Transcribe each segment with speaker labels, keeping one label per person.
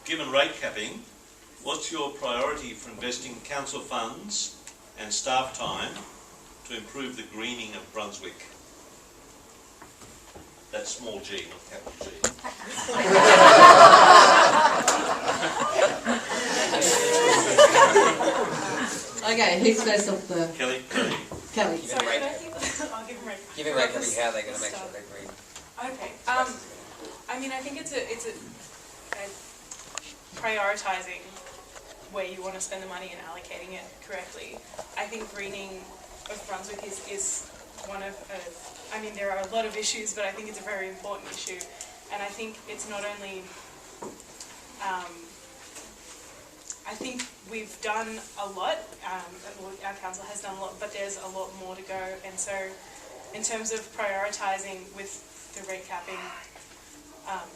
Speaker 1: Given rate capping, what's your priority for investing council funds and staff time to improve the greening of Brunswick? That's small g, not capital G.
Speaker 2: Okay, who's first off the...
Speaker 1: Kelly.
Speaker 2: Kelly.
Speaker 3: Sorry, I'll give him rate.
Speaker 4: Giving rate capping, how are they going to make sure they're green?
Speaker 3: Okay. I mean, I think it's a prioritising where you want to spend the money and allocating it correctly. I think greening of Brunswick is one of, I mean, there are a lot of issues, but I think it's a very important issue. And I think it's not only, I think we've done a lot, our council has done a lot, but there's a lot more to go. And so in terms of prioritising with the rate capping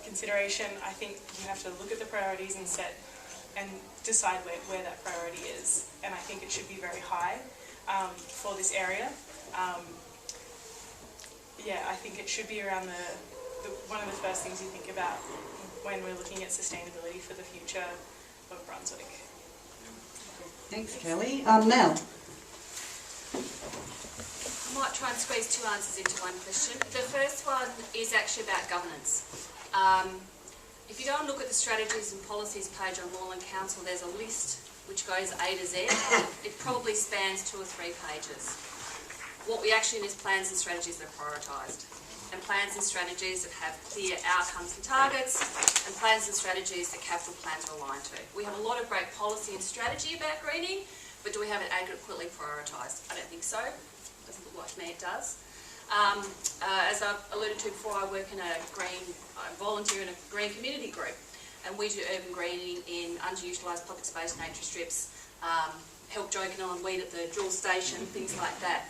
Speaker 3: consideration, I think you have to look at the priorities and set and decide where that priority is. And I think it should be very high for this area. Yeah, I think it should be around one of the first things you think about when we're looking at sustainability for the future of Brunswick.
Speaker 2: Thanks, Kelly. Mel.
Speaker 5: I might try and squeeze two answers into one question. The first one is actually about governance. If you go and look at the strategies and policies page on Moreland Council, there's a list which goes A to Z. It probably spans 2 or 3 pages. What we actually need is plans and strategies that are prioritised, and plans and strategies that have clear outcomes and targets, and plans and strategies that capital plans are aligned to. We have a lot of great policy and strategy about greening, but do we have it adequately prioritised? I don't think so. Doesn't look like to me it does. As I've alluded to before, I volunteer in a green community group, and we do urban greening in underutilised public space nature strips, help joking on weed at the dual station, things like that.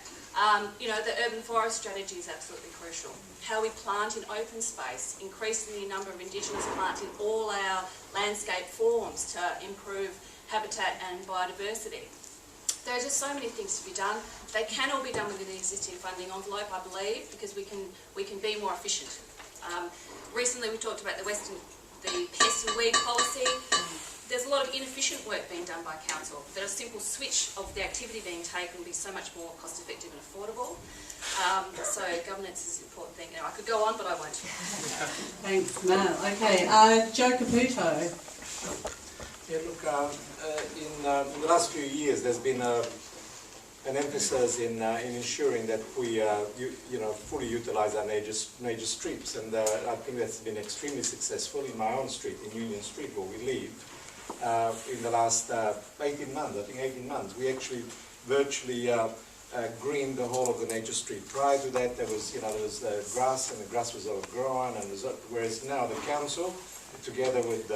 Speaker 5: You know, the urban forest strategy is absolutely crucial. How we plant in open space, increasing the number of Indigenous plants in all our landscape forms to improve habitat and biodiversity. There are just so many things to be done. They can all be done within the existing funding envelope, I believe, because we can be more efficient. Recently we talked about the pest and weed policy. There's a lot of inefficient work being done by council, but a simple switch of the activity being taken would be so much more cost effective and affordable. So governance is an important thing. Now I could go on, but I won't.
Speaker 2: Thanks, Mel. Okay, Joe Caputo.
Speaker 6: Yeah, look, in the last few years there's been an emphasis in ensuring that we fully utilise our major streets, and I think that's been extremely successful. In my own street, in Union Street, where we live, in the last 18 months, I think 18 months, we actually virtually greened the whole of the major street. Prior to that, there was grass, and the grass was overgrown, and whereas now the council, together with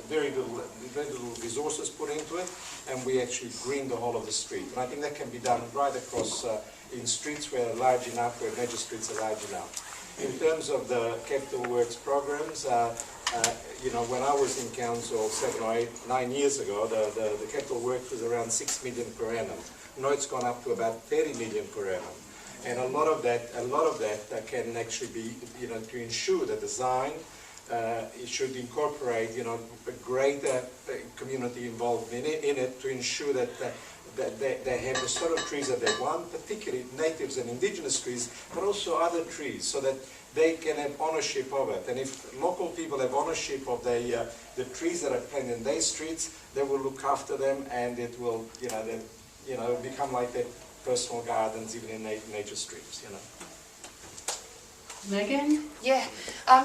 Speaker 6: very little resources put into it, and we actually green the whole of the street. And I think that can be done right across in streets where large enough, where major streets are large enough. In terms of the capital works programs, when I was in council 7 or 8, 9 years ago, the capital works was around 6 million per annum. Now it's gone up to about 30 million per annum. And a lot of that can actually be, to ensure the design. It should incorporate, a greater community involvement in it to ensure that they have the sort of trees that they want, particularly natives and indigenous trees, but also other trees, so that they can have ownership of it. And if local people have ownership of the trees that are planted in their streets, they will look after them, and it will, become like their personal gardens, even in nature streets,
Speaker 2: Meghan?
Speaker 7: Yeah,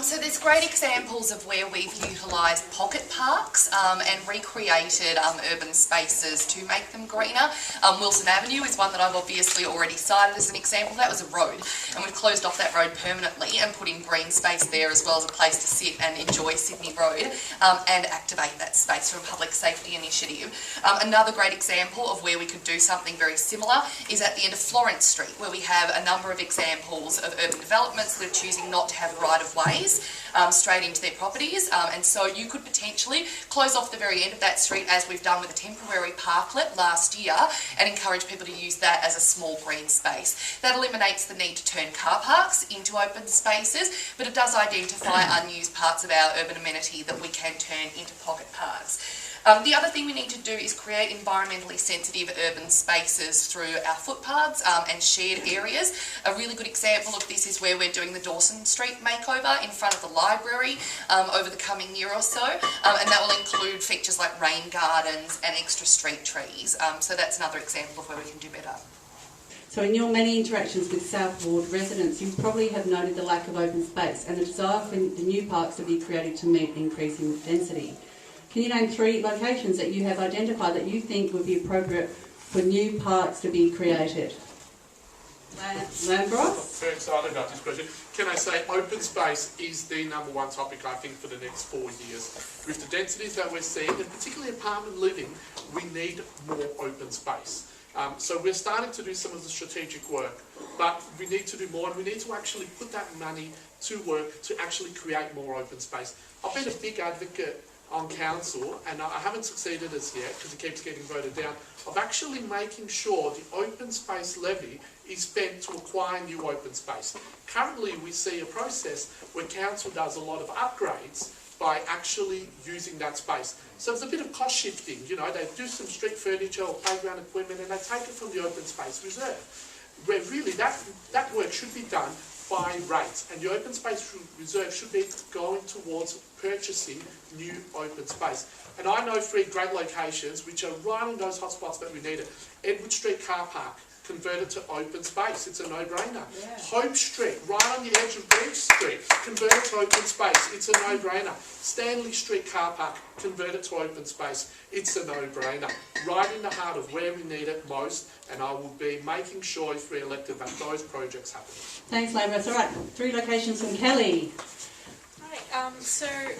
Speaker 7: so there's great examples of where we've utilised pocket parks and recreated urban spaces to make them greener. Wilson Avenue is one that I've obviously already cited as an example. That was a road, and we've closed off that road permanently and put in green space there, as well as a place to sit and enjoy Sydney Road and activate that space for a public safety initiative. Another great example of where we could do something very similar is at the end of Florence Street, where we have a number of examples of urban developments that have are choosing not to have right-of-ways straight into their properties, and so you could potentially close off the very end of that street, as we've done with a temporary parklet last year, and encourage people to use that as a small green space. That eliminates the need to turn car parks into open spaces, but it does identify unused parts of our urban amenity that we can turn into pocket parks. The other thing we need to do is create environmentally sensitive urban spaces through our footpaths and shared areas. A really good example of this is where we're doing the Dawson Street makeover in front of the library over the coming year or so, and that will include features like rain gardens and extra street trees. So that's another example of where we can do better.
Speaker 2: So in your many interactions with South Ward residents, you probably have noted the lack of open space and the desire for the new parks to be created to meet increasing density. Can you name 3 locations that you have identified that you think would be appropriate for new parks to be created? Lambros?
Speaker 8: I'm very excited about this question. Can I say open space is the number one topic, I think, for the next 4 years. With the densities that we're seeing, and particularly apartment living, we need more open space. So we're starting to do some of the strategic work, but we need to do more, and we need to actually put that money to work to actually create more open space. I've been a big advocate on council, and I haven't succeeded as yet because it keeps getting voted down, of actually making sure the open space levy is spent to acquire new open space. Currently we see a process where council does a lot of upgrades by actually using that space. So it's a bit of cost shifting, you know, they do some street furniture or playground equipment and they take it from the open space reserve, where really that work should be done by rates, and the open space reserve should be going towards purchasing new open space. And I know 3 great locations which are right in those hotspots that we need it. Edward Street car park, converted to open space, it's a no-brainer. Yeah. Hope Street, right on the edge of Beach Street, converted to open space, it's a no-brainer. Stanley Street car park, converted to open space, it's a no-brainer. Right in the heart of where we need it most, and I will be making sure if re-elected that those projects happen.
Speaker 2: Thanks, Lambros. All right, 3 locations from Kelly.
Speaker 3: Right, sorry,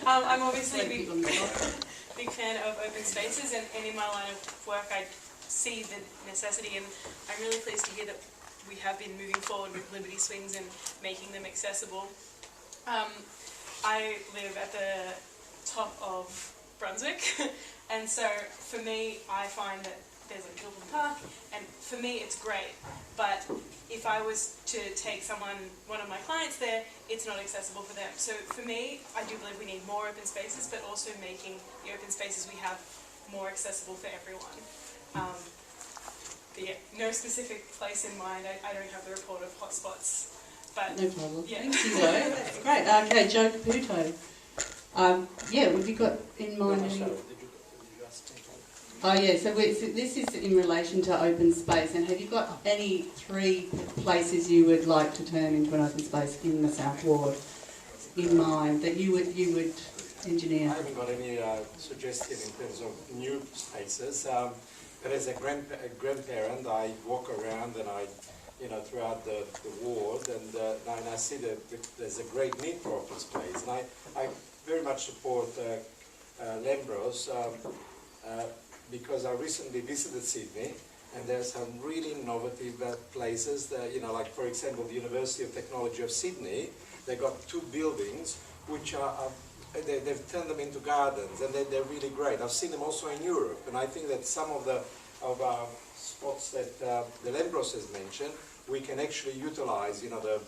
Speaker 3: I'm obviously a big fan of open spaces, and in my line of work I see the necessity, and I'm really pleased to hear that we have been moving forward with Liberty Swings and making them accessible. I live at the top of Brunswick, and so for me, I find that there's a Gilpin Park, and for me it's great, but if I was to take one of my clients there, it's not accessible for them. So for me, I do believe we need more open spaces, but also making the open spaces we have more accessible for everyone. But yeah, no specific place in mind. I don't have the report of hotspots, but
Speaker 2: no problem.
Speaker 3: Yeah.
Speaker 2: Thank you, though. That's great. Okay, Joe Caputo. Yeah, what have you got in mind? Oh yeah, so this is in relation to open space, and have you got any 3 places you would like to turn into an open space in the South Ward in mind that you would engineer?
Speaker 6: I haven't got any suggestion in terms of new spaces, but as a grandparent, I walk around and I, throughout the ward, and I see that there's a great need for open space, and I very much support Lambros. Because I recently visited Sydney, and there are some really innovative places that, like for example the University of Technology of Sydney, they got 2 buildings which they've turned them into gardens, and they're really great. I've seen them also in Europe, and I think that some of our spots that the Lambros has mentioned, we can actually utilize, the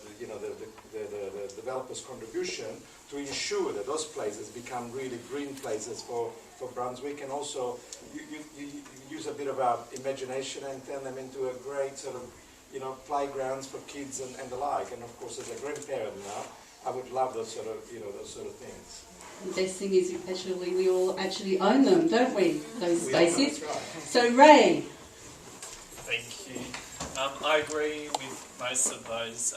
Speaker 6: developer's contribution to ensure that those places become really green places for Brunswick, and also you use a bit of our imagination and turn them into a great sort of, playgrounds for kids and the like. And of course, as a grandparent now, I would love those sort of things.
Speaker 2: The best thing is actually we all actually own them, don't we? Those spaces.
Speaker 6: Right.
Speaker 2: So Ray.
Speaker 9: Thank you. I agree with most of those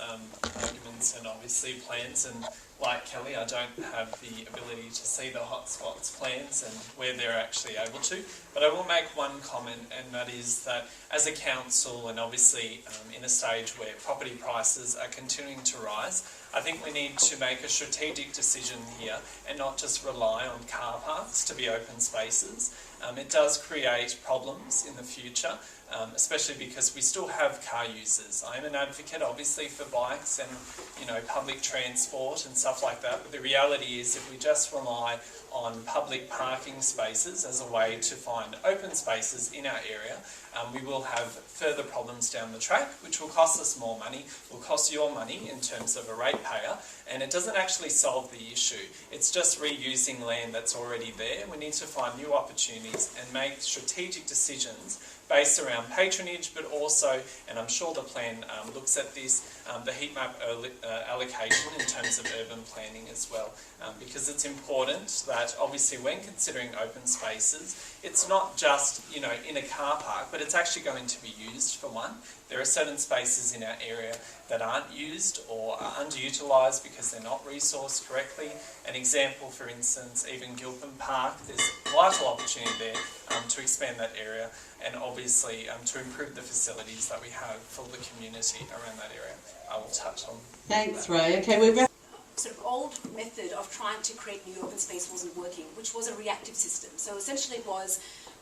Speaker 9: arguments and obviously plans, and like Kelly, I don't have the ability to see the hotspots plans and where they're actually able to, but I will make one comment, and that is that as a council, and obviously in a stage where property prices are continuing to rise, I think we need to make a strategic decision here and not just rely on car parks to be open spaces. It does create problems in the future, especially because we still have car users. I'm an advocate, obviously, for bikes and, public transport and stuff like that. But the reality is, if we just rely on public parking spaces as a way to find open spaces in our area, we will have further problems down the track, which will cost us more money, will cost your money in terms of a ratepayer, and it doesn't actually solve the issue. It's just reusing land that's already there. We need to find new opportunities and make strategic decisions based around patronage, but also, and I'm sure the plan looks at this, the heat map allocation in terms of urban planning as well, because it's important that obviously when considering open spaces, it's not just, in a car park, but it's actually going to be used for one. There are certain spaces in our area that aren't used or are underutilised because they're not resourced correctly. An example, for instance, even Gilpin Park, there's vital opportunity there to expand that area and obviously to improve the facilities that we have for the community around that area. I will touch on
Speaker 2: Thanks,
Speaker 9: that.
Speaker 2: Ray. Okay, we're
Speaker 10: sort of old method of trying to create new open space wasn't working, which was a reactive system. So essentially it was,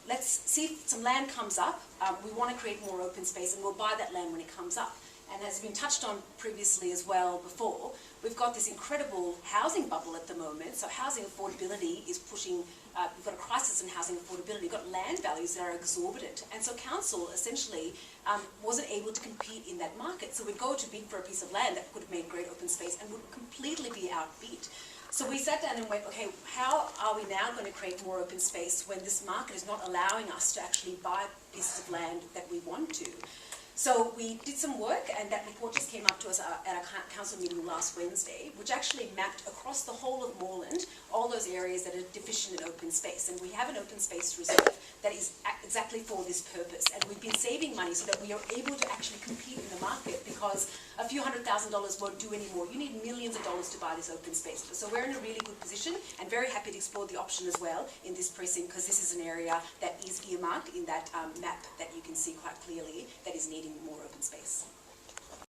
Speaker 10: let's see if some land comes up, we want to create more open space and we'll buy that land when it comes up. And as has been touched on previously as well before, we've got this incredible housing bubble at the moment. So housing affordability is pushing, we've got a crisis in housing affordability, we've got land values that are exorbitant. And so council essentially wasn't able to compete in that market. So we'd go to bid for a piece of land that could have made great open space and would completely be outbid. So we sat down and went, okay, how are we now going to create more open space when this market is not allowing us to actually buy pieces of land that we want to? So we did some work, and that report just came up to us at our council meeting last Wednesday, which actually mapped across the whole of Moreland all those areas that are deficient in open space. And we have an open space reserve that is exactly for this purpose. And we've been saving money so that we are able to actually compete in the market, because a few $100,000 won't do any more. You need millions of dollars to buy this open space. So we're in a really good position, and very happy to explore the option as well in this precinct, because this is an area that is earmarked in that map that you can see quite clearly that is needing more open space.